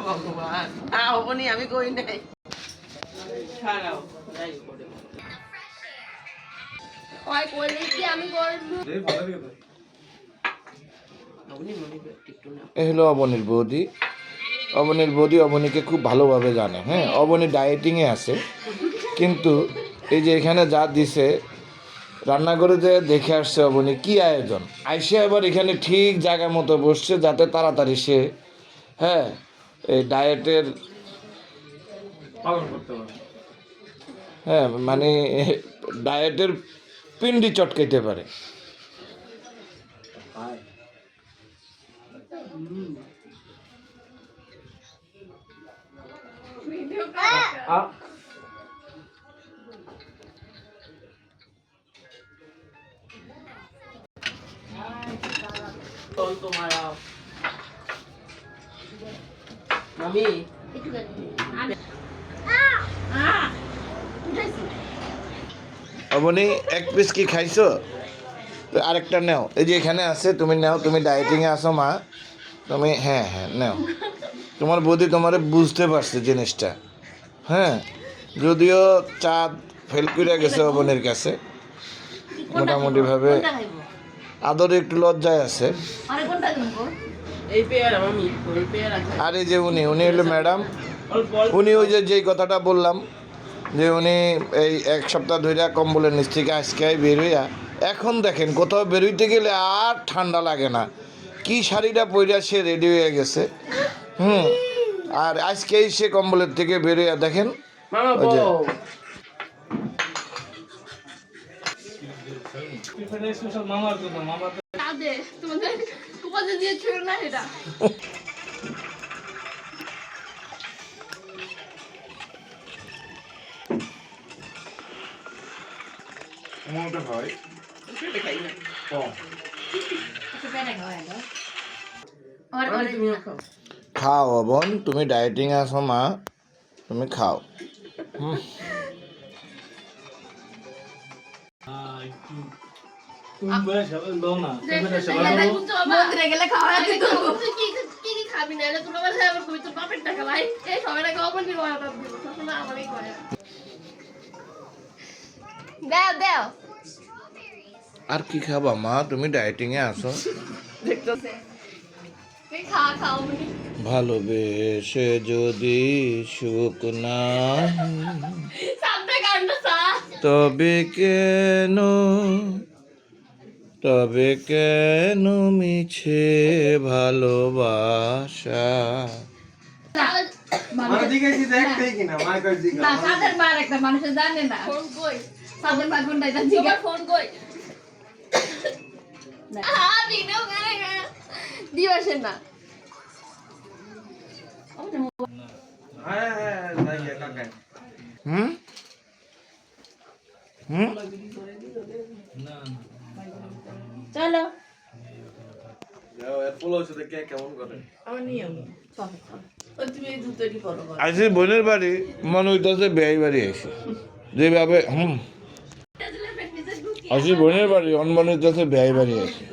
ভগবান অবনি আমি কই নাই ছাড়াও যাই করে ওই কইলে কি আমি করব অবনি মনি একটু না এ হলো অবনীর বৌদি। অবনীর বৌদি অবনীকে খুব ভালোভাবে জানে। হ্যাঁ, অবনী ডায়েটিংয়ে আছে, কিন্তু এই যে এখানে যা দিছে রান্নাঘরে যে দেখে আসছে অবনী কি আয়োজন, আইসে আবার এখানে ঠিক জায়গা মতো বসছে যাতে তাড়াতাড়ি সে হ্যাঁ এই ডায়েটের হ্যাঁ মানে ডায়েটের পিন্ডি চটকাইতে পারে। চল তোমার মামি একটু অবনী এক পিস কি খাইছো? তো আরেকটা নেও, এই যে এখানে আছে, তুমি নাও, তুমি ডায়েটিংয়ে আসো মা, তুমি হ্যাঁ হ্যাঁ নাও। তোমার বৌদি তোমারে বুঝতে পারছে জিনিসটা। হ্যাঁ, যদিও চাঁদ ফেল করে গেছে অবনীর কাছে মোটামুটিভাবে, আদরে একটু লজ্জায় আছে। এই পেয়ারা মামি ওই পেয়ারা আর এই যে উনি হলো ম্যাডাম, উনি ওই যে যেই কথাটা বললাম যে উনি এই এক সপ্তাহ ধরে কম্বলের নিচ থেকে আজকে বের হইয়া এখন দেখেন কোথাও বেরোইতে গেলে আর ঠান্ডা লাগে না, কি শাড়িটা পইরা সে রেডি হয়ে গেছে। আর আজকেই সে কম্বলের থেকে বের হইয়া দেখেন মামা ওই যে বউ আদে তোমাদের কুপাতে দিয়ে ছিল না এটা এটা খাই না আর মামি তুমিও খাও খাও অবন, তুমি ডায়েটিং আসো মা, তুমি খাও। মন্দিরে গেলে খাওয়া কি কি খাবি না এটা তোমার বাসায় আবার কই তোর বাপের টাকা ভাই এই সবাই টাকা অপনি ওয়াটা দিব তখন আমারই কয় দাও আর কি খাবা মা, তুমি ডায়েটিংয়ে আসো। দেখতেছে এই খাও ভালোবেসে যদি সুখ না সামনে কান্না সা তবে কেন মিছে ভালোবাসা। না সাদের মার একটা মানুষের জানে না ফোন কই সাদের মা গুন্ডাই জানি তোমার ফোন কই ভিডিও করে দিবাসেন না হুম হুম চলো আমার নিয়ম ওই তুমি এই দুটোই করো আইসি বোনের বাড়ি মনে হইতেছে বেয়াই বাড়ি আইসি যেভাবে আসি বোনের বাড়ি মনে হইতেছে বেয়াই বাড়ি আইসি।